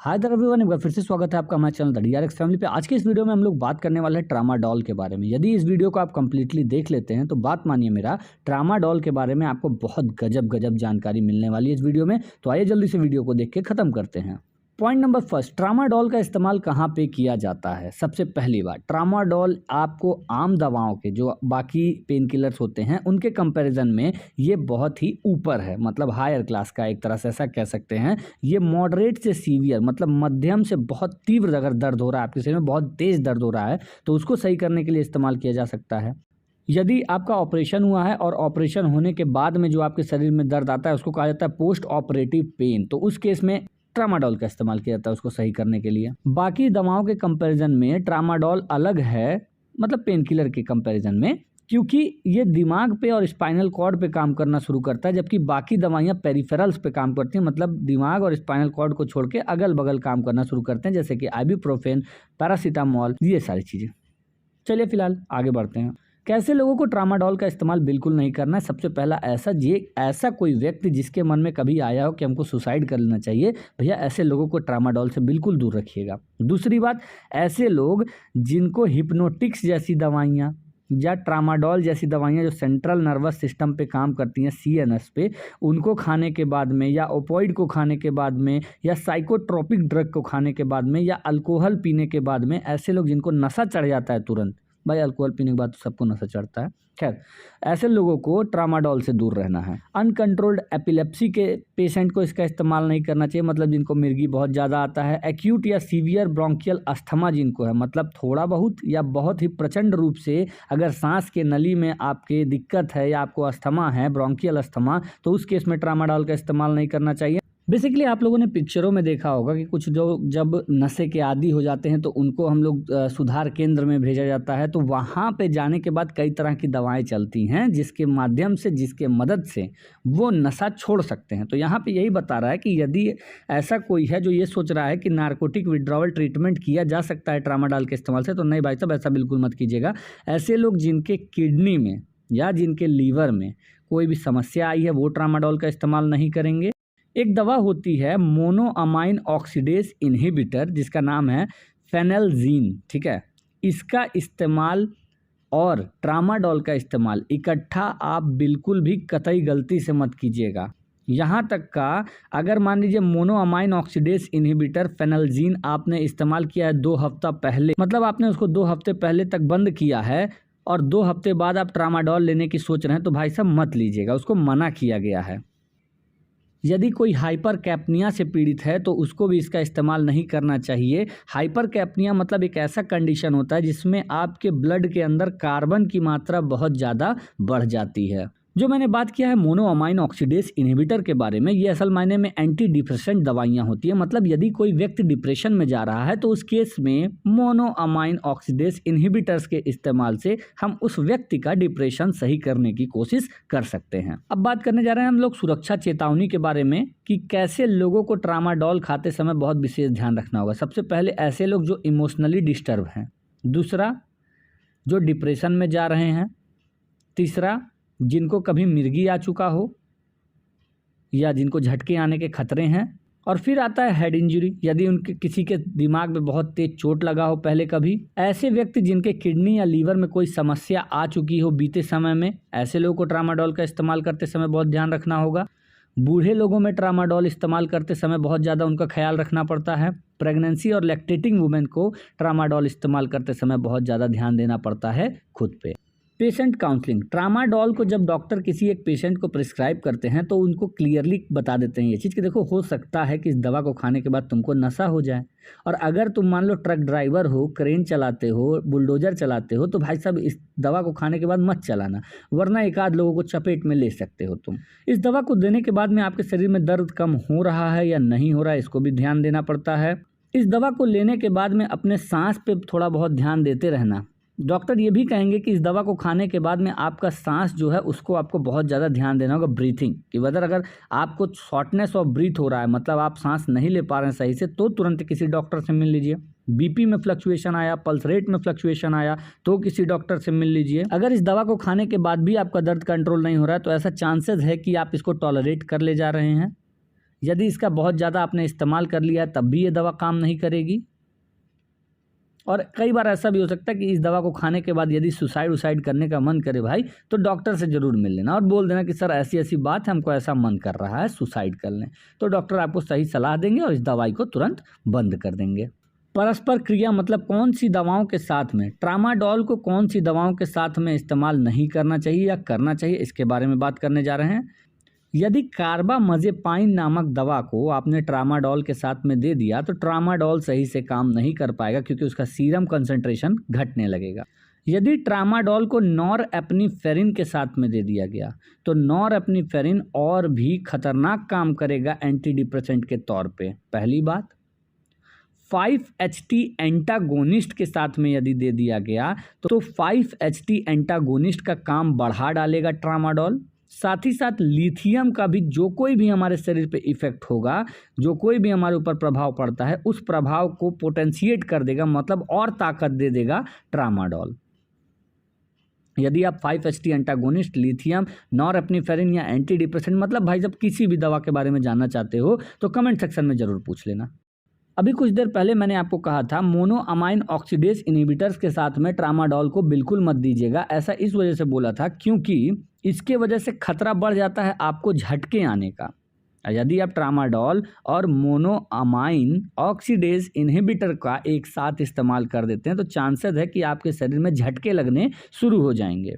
Hi there everyone, एक बार फिर से स्वागत है आपका हमारे चैनल द डीआरएक्स फैमिली पे। आज के इस वीडियो में हम लोग बात करने वाले हैं ट्रामाडोल के बारे में। यदि इस वीडियो को आप कंप्लीटली देख लेते हैं तो बात मानिए मेरा, ट्रामाडोल के बारे में आपको बहुत गजब जानकारी मिलने वाली है इस वीडियो में। तो आइए जल्दी से वीडियो को देख के खत्म करते हैं। पॉइंट नंबर फर्स्ट, ट्रामाडोल का इस्तेमाल कहाँ पे किया जाता है। सबसे पहली बात, ट्रामाडोल आपको आम दवाओं के जो बाकी पेन किलर्स होते हैं उनके कंपैरिजन में ये बहुत ही ऊपर है, मतलब हायर क्लास का, एक तरह से ऐसा कह सकते हैं। ये मॉडरेट से सीवियर, मतलब मध्यम से बहुत तीव्र अगर दर्द हो रहा है, आपके शरीर में बहुत तेज दर्द हो रहा है तो उसको सही करने के लिए इस्तेमाल किया जा सकता है। यदि आपका ऑपरेशन हुआ है और ऑपरेशन होने के बाद में जो आपके शरीर में दर्द आता है उसको कहा जाता है पोस्ट ऑपरेटिव पेन, तो उस केस में ट्रामाडोल का इस्तेमाल किया जाता है उसको सही करने के लिए। बाकी दवाओं के कंपैरिजन में ट्रामाडोल अलग है, मतलब पेन किलर के कंपैरिजन में, क्योंकि ये दिमाग पे और स्पाइनल कॉर्ड पे काम करना शुरू करता है, जबकि बाकी दवाइयाँ पेरिफेरल्स पे काम करती हैं, मतलब दिमाग और स्पाइनल कॉर्ड को छोड़ के अगल बगल काम करना शुरू करते हैं, जैसे कि आइबुप्रोफेन, पैरासीटामोल, ये सारी चीज़ें। चलिए फिलहाल आगे बढ़ते हैं। कैसे लोगों को ट्रामाडोल का इस्तेमाल बिल्कुल नहीं करना है। सबसे पहला, ऐसा कोई व्यक्ति जिसके मन में कभी आया हो कि हमको सुसाइड कर लेना चाहिए, भैया ऐसे लोगों को ट्रामाडोल से बिल्कुल दूर रखिएगा। दूसरी बात, ऐसे लोग जिनको हिप्नोटिक्स जैसी दवाइयाँ या ट्रामाडोल जैसी दवाइयाँ जो सेंट्रल नर्वस सिस्टम पे काम करती हैं, सीएनएस पे, उनको खाने के बाद में, या ओपोइड को खाने के बाद में, या साइकोट्रोपिक ड्रग को खाने के बाद में, या अल्कोहल पीने के बाद में, ऐसे लोग जिनको नशा चढ़ जाता है तुरंत, भाई अल्कोहल पीने के बाद तो सबको नशा चढ़ता है, खैर ऐसे लोगों को ट्रामाडोल से दूर रहना है। अनकंट्रोल्ड एपिलेप्सी के पेशेंट को इसका इस्तेमाल नहीं करना चाहिए, मतलब जिनको मिर्गी बहुत ज़्यादा आता है। एक्यूट या सीवियर ब्रोंकियल अस्थमा जिनको है, मतलब थोड़ा बहुत या बहुत ही प्रचंड रूप से अगर सांस के नली में आपके दिक्कत है या आपको अस्थमा है, ब्रोंकियल अस्थमा, तो उस केस में ट्रामाडोल का इस्तेमाल नहीं करना चाहिए। बेसिकली आप लोगों ने पिक्चरों में देखा होगा कि कुछ जो जब नशे के आदी हो जाते हैं तो उनको हम लोग सुधार केंद्र में भेजा जाता है, तो वहाँ पे जाने के बाद कई तरह की दवाएं चलती हैं जिसके माध्यम से, जिसके मदद से वो नशा छोड़ सकते हैं। तो यहाँ पे यही बता रहा है कि यदि ऐसा कोई है जो ये सोच रहा है कि नारकोटिक विड्रॉवल ट्रीटमेंट किया जा सकता है ट्रामाडोल के इस्तेमाल से, तो नहीं भाई साहब, ऐसा बिल्कुल मत कीजिएगा। ऐसे लोग जिनके किडनी में या जिनके लीवर में कोई भी समस्या आई है वो ट्रामाडोल का इस्तेमाल नहीं करेंगे। एक दवा होती है मोनोअमाइन ऑक्सीडेज इनहिबिटर, जिसका नाम है फेनेलजीन, ठीक है। इसका इस्तेमाल और ट्रामाडोल का इस्तेमाल इकट्ठा आप बिल्कुल भी कतई गलती से मत कीजिएगा। यहाँ तक का अगर मान लीजिए मोनोअमाइन ऑक्सीडेज इनहिबिटर फेनेलजीन आपने इस्तेमाल किया है 2 हफ्ता पहले, मतलब आपने उसको 2 हफ्ते पहले तक बंद किया है और 2 हफ्ते बाद आप ट्रामाडोल लेने की सोच रहे हैं, तो भाई साहब मत लीजिएगा, उसको मना किया गया है। यदि कोई हाइपर कैप्निया से पीड़ित है तो उसको भी इसका इस्तेमाल नहीं करना चाहिए। हाइपर कैप्निया मतलब एक ऐसा कंडीशन होता है जिसमें आपके ब्लड के अंदर कार्बन की मात्रा बहुत ज़्यादा बढ़ जाती है। जो मैंने बात किया है मोनोअमाइन ऑक्सीडेज इनहिबिटर के बारे में, ये असल मायने में एंटी डिप्रेसेंट दवाइयाँ होती है। मतलब यदि कोई व्यक्ति डिप्रेशन में जा रहा है तो उस केस में मोनोअमाइन ऑक्सीडेज इनहिबिटर्स के इस्तेमाल से हम उस व्यक्ति का डिप्रेशन सही करने की कोशिश कर सकते हैं। अब बात करने जा रहे हैं हम लोग सुरक्षा चेतावनी के बारे में कि कैसे लोगों को ट्रामाडोल खाते समय बहुत विशेष ध्यान रखना होगा। सबसे पहले, ऐसे लोग जो इमोशनली डिस्टर्ब हैं। दूसरा, जो डिप्रेशन में जा रहे हैं। तीसरा, जिनको कभी मिर्गी आ चुका हो या जिनको झटके आने के खतरे हैं। और फिर आता है हेड इंजरी, यदि उनके किसी के दिमाग में बहुत तेज चोट लगा हो पहले कभी। ऐसे व्यक्ति जिनके किडनी या लीवर में कोई समस्या आ चुकी हो बीते समय में, ऐसे लोगों को ट्रामाडोल का इस्तेमाल करते समय बहुत ध्यान रखना होगा। बूढ़े लोगों में ट्रामाडोल इस्तेमाल करते समय बहुत ज़्यादा उनका ख्याल रखना पड़ता है। प्रेगनेंसी और लैक्टेटिंग वुमेन को ट्रामाडोल इस्तेमाल करते समय बहुत ज़्यादा ध्यान देना पड़ता है खुद पे। पेशेंट काउंसलिंग, ट्रामाडोल को जब डॉक्टर किसी एक पेशेंट को प्रिस्क्राइब करते हैं तो उनको क्लियरली बता देते हैं ये चीज़ कि देखो, हो सकता है कि इस दवा को खाने के बाद तुमको नशा हो जाए, और अगर तुम मान लो ट्रक ड्राइवर हो, क्रेन चलाते हो, बुलडोजर चलाते हो, तो भाई साहब इस दवा को खाने के बाद मत चलाना, वरना एक आध लोगों को चपेट में ले सकते हो तुम। इस दवा को देने के बाद में आपके शरीर में दर्द कम हो रहा है या नहीं हो रहा है, इसको भी ध्यान देना पड़ता है। इस दवा को लेने के बाद में अपने सांस पे थोड़ा बहुत ध्यान देते रहना। डॉक्टर ये भी कहेंगे कि इस दवा को खाने के बाद में आपका सांस जो है उसको आपको बहुत ज़्यादा ध्यान देना होगा। ब्रीथिंग कि वेदर अगर आपको शॉर्टनेस ऑफ ब्रीथ हो रहा है, मतलब आप सांस नहीं ले पा रहे हैं सही से, तो तुरंत किसी डॉक्टर से मिल लीजिए। बीपी में फ्लक्चुएशन आया, पल्स रेट में फ्लक्चुएशन आया, तो किसी डॉक्टर से मिल लीजिए। अगर इस दवा को खाने के बाद भी आपका दर्द कंट्रोल नहीं हो रहा है तो ऐसा चांसेस है कि आप इसको टॉलरेट कर ले जा रहे हैं। यदि इसका बहुत ज़्यादा आपने इस्तेमाल कर लिया है तब भी ये दवा काम नहीं करेगी। और कई बार ऐसा भी हो सकता है कि इस दवा को खाने के बाद यदि सुसाइड करने का मन करे भाई, तो डॉक्टर से ज़रूर मिल लेना और बोल देना कि सर ऐसी ऐसी बात है, हमको ऐसा मन कर रहा है, सुसाइड कर लें। तो डॉक्टर आपको सही सलाह देंगे और इस दवाई को तुरंत बंद कर देंगे। परस्पर क्रिया मतलब कौन सी दवाओं के साथ में, ट्रामाडोल को कौन सी दवाओं के साथ में इस्तेमाल नहीं करना चाहिए या करना चाहिए, इसके बारे में बात करने जा रहे हैं। यदि कार्बामजेपाइन नामक दवा को आपने ट्रामाडोल के साथ में दे दिया तो ट्रामाडोल सही से काम नहीं कर पाएगा क्योंकि उसका सीरम कंसंट्रेशन घटने लगेगा। यदि ट्रामाडोल को नॉरएपिनेफ्रिन के साथ में दे दिया गया तो नॉरएपिनेफ्रिन और भी खतरनाक काम करेगा एंटी डिप्रेसेंट के तौर पे। पहली बात, 5-HT एंटागोनिस्ट के साथ में यदि दे दिया गया तो 5-HT एंटागोनिस्ट का काम बढ़ा डालेगा ट्रामाडोल। साथ ही साथ लिथियम का भी जो कोई भी हमारे शरीर पे इफेक्ट होगा, जो कोई भी हमारे ऊपर प्रभाव पड़ता है, उस प्रभाव को पोटेंशिएट कर देगा, मतलब और ताकत दे देगा ट्रामाडोल। यदि आप 5-HT एंटागोनिस्ट, लिथियम, नॉरएपिनेफ्रिन या एंटी डिप्रेसेंट, मतलब भाई जब किसी भी दवा के बारे में जानना चाहते हो तो कमेंट सेक्शन में ज़रूर पूछ लेना। अभी कुछ देर पहले मैंने आपको कहा था मोनोअमाइन ऑक्सीडेज इनहिबिटर्स के साथ में ट्रामाडोल को बिल्कुल मत दीजिएगा। ऐसा इस वजह से बोला था क्योंकि इसके वजह से खतरा बढ़ जाता है आपको झटके आने का। यदि आप ट्रामाडोल और मोनोअमाइन ऑक्सीडेज इनहिबिटर का एक साथ इस्तेमाल कर देते हैं तो चांसेस है कि आपके शरीर में झटके लगने शुरू हो जाएंगे।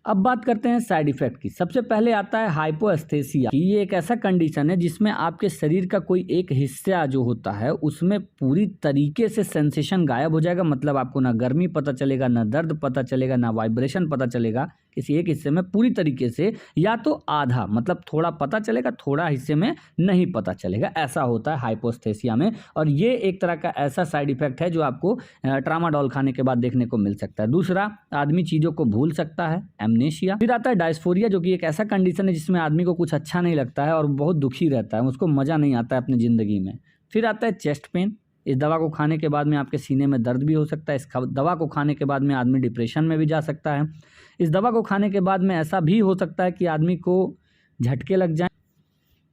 अब बात करते हैं साइड इफेक्ट की। सबसे पहले आता है हाइपोएस्थेसिया। ये एक ऐसा कंडीशन है जिसमें आपके शरीर का कोई एक हिस्सा जो होता है उसमें पूरी तरीके से सेंसेशन गायब हो जाएगा, मतलब आपको ना गर्मी पता चलेगा, ना दर्द पता चलेगा, ना वाइब्रेशन पता चलेगा किसी एक हिस्से में पूरी तरीके से, या तो आधा मतलब थोड़ा पता चलेगा, थोड़ा हिस्से में नहीं पता चलेगा। ऐसा होता है हाइपोएस्थेसिया में और ये एक तरह का ऐसा साइड इफेक्ट है जो आपको ट्रामाडोल खाने के बाद देखने को मिल सकता है। दूसरा, आदमी चीज़ों को भूल सकता है, एमनेशिया। फिर आता है डायस्फोरिया, जो कि एक ऐसा कंडीशन है जिसमें आदमी को कुछ अच्छा नहीं लगता है और बहुत दुखी रहता है, उसको मज़ा नहीं आता है अपनी ज़िंदगी में। फिर आता है चेस्ट पेन। इस दवा को खाने के बाद में आपके सीने में दर्द भी हो सकता है। इस दवा को खाने के बाद में आदमी डिप्रेशन में भी जा सकता है। इस दवा को खाने के बाद में ऐसा भी हो सकता है कि आदमी को झटके लग जाए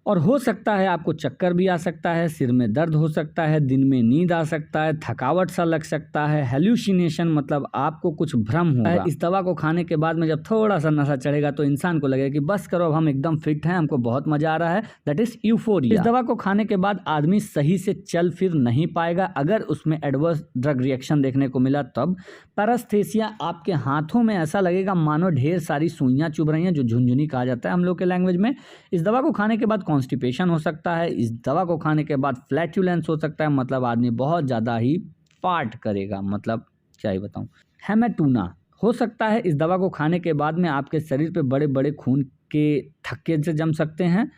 और हो सकता है आपको चक्कर भी आ सकता है, सिर में दर्द हो सकता है, दिन में नींद आ सकता है, थकावट सा लग सकता है, हेल्यूसिनेशन मतलब आपको कुछ भ्रम होगा। इस दवा को खाने के बाद में जब थोड़ा सा नशा चढ़ेगा तो इंसान को लगेगा कि बस करो, अब हम एकदम फिट हैं, हमको बहुत मजा आ रहा है, दैट इज यूफोरिया। इस दवा को खाने के बाद आदमी सही से चल फिर नहीं पाएगा अगर उसमें एडवर्स ड्रग रिएक्शन देखने को मिला तब। पैरास्थेसिया, आपके हाथों में ऐसा लगेगा मानो ढेर सारी सुइयां चुभ रही हैं, जो झुनझुनी कहा जाता है हम लोग के लैंग्वेज में। इस दवा को खाने के बाद कॉन्स्टिपेशन हो सकता है। इस दवा को खाने के बाद फ्लैटुलेंस हो सकता है, मतलब आदमी बहुत ज़्यादा ही फाट करेगा, मतलब क्या ही बताऊँ। हेमेटूना हो सकता है। इस दवा को खाने के बाद में आपके शरीर पे बड़े बड़े खून के थक्के से जम सकते हैं,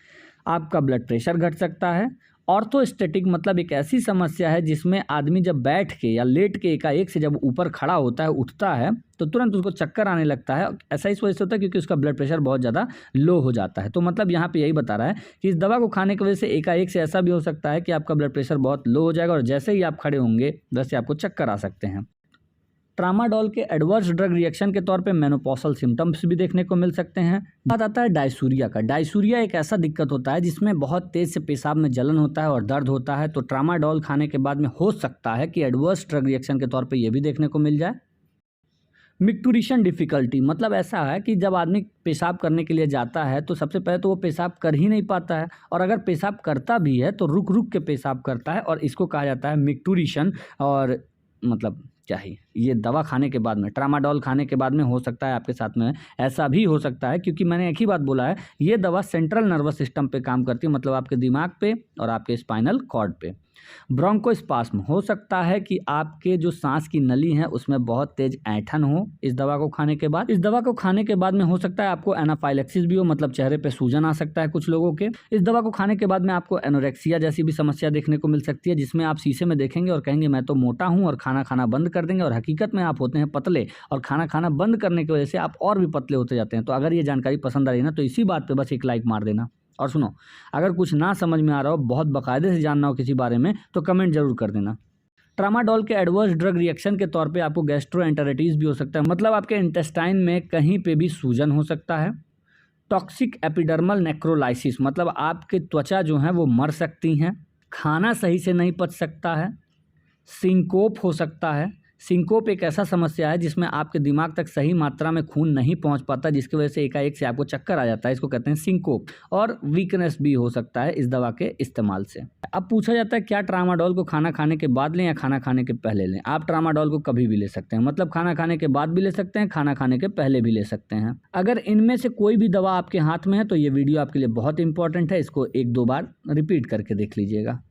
आपका ब्लड प्रेशर घट सकता है। ऑर्थोस्टैटिक मतलब एक ऐसी समस्या है जिसमें आदमी जब बैठ के या लेट के एकाएक से जब ऊपर खड़ा होता है, उठता है, तो तुरंत उसको चक्कर आने लगता है। ऐसा इस वजह से होता है क्योंकि उसका ब्लड प्रेशर बहुत ज़्यादा लो हो जाता है। तो मतलब यहाँ पे यही बता रहा है कि इस दवा को खाने की वजह से एकाएक से ऐसा भी हो सकता है कि आपका ब्लड प्रेशर बहुत लो हो जाएगा और जैसे ही आप खड़े होंगे वैसे आपको चक्कर आ सकते हैं। ट्रामाडोल के एडवर्स ड्रग रिएक्शन के तौर पे मेनोपॉसल सिम्टम्स भी देखने को मिल सकते हैं। बात आता है डायसूरिया का। डायसूरिया एक ऐसा दिक्कत होता है जिसमें बहुत तेज़ से पेशाब में जलन होता है और दर्द होता है। तो ट्रामाडोल खाने के बाद में हो सकता है कि एडवर्स ड्रग रिएक्शन के तौर पे ये भी देखने को मिल जाए। मिक्टूरिशन डिफ़िकल्टी मतलब ऐसा है कि जब आदमी पेशाब करने के लिए जाता है तो सबसे पहले तो वो पेशाब कर ही नहीं पाता है, और अगर पेशाब करता भी है तो रुक रुक के पेशाब करता है, और इसको कहा जाता है मिक्टूरिशन। और मतलब क्या ही, ये दवा खाने के बाद में, ट्रामाडोल खाने के बाद में हो सकता है आपके साथ में ऐसा भी हो सकता है, क्योंकि मैंने एक ही बात बोला है, ये दवा सेंट्रल नर्वस सिस्टम पे काम करती है, मतलब आपके दिमाग पे और आपके स्पाइनल कॉर्ड पे। ब्रोंकोस्पास्म हो सकता है कि आपके जो सांस की नली है उसमें बहुत तेज ऐंठन हो इस दवा को खाने के बाद। इस दवा को खाने के बाद में हो सकता है आपको एनाफाइलेक्सिस भी हो, मतलब चेहरे पे सूजन आ सकता है कुछ लोगों के। इस दवा को खाने के बाद में आपको एनोरेक्सिया जैसी भी समस्या देखने को मिल सकती है, जिसमें आप शीशे में देखेंगे और कहेंगे मैं तो मोटा हूँ, और खाना खाना बंद कर देंगे, और हकीकत में आप होते हैं पतले, और खाना खाना बंद करने की वजह से आप और भी पतले होते जाते हैं। तो अगर ये जानकारी पसंद आ रही है ना तो इसी बात पे बस एक लाइक मार देना। और सुनो, अगर कुछ ना समझ में आ रहा हो, बहुत बाकायदे से जानना हो किसी बारे में, तो कमेंट जरूर कर देना। ट्रामाडोल के एडवर्स ड्रग रिएक्शन के तौर पे आपको गैस्ट्रोएंटेरिटिस भी हो सकता है, मतलब आपके इंटेस्टाइन में कहीं पे भी सूजन हो सकता है। टॉक्सिक एपिडर्मल नेक्रोलाइसिस, मतलब आपकी त्वचा जो है वो मर सकती हैं, खाना सही से नहीं पच सकता है, सिंकोप हो सकता है। सिंकोप एक ऐसा समस्या है जिसमें आपके दिमाग तक सही मात्रा में खून नहीं पहुंच पाता, जिसकी वजह से एकाएक से आपको चक्कर आ जाता है, इसको कहते हैं सिंकोप। और वीकनेस भी हो सकता है इस दवा के इस्तेमाल से। अब पूछा जाता है क्या ट्रामाडोल को खाना खाने के बाद लें या खाना खाने के पहले लें। आप ट्रामाडोल को कभी भी ले सकते हैं, मतलब खाना खाने के बाद भी ले सकते हैं, खाना खाने के पहले भी ले सकते हैं। अगर इनमें से कोई भी दवा आपके हाथ में है तो ये वीडियो आपके लिए बहुत इंपॉर्टेंट है, इसको 1-2 बार रिपीट करके देख लीजिएगा।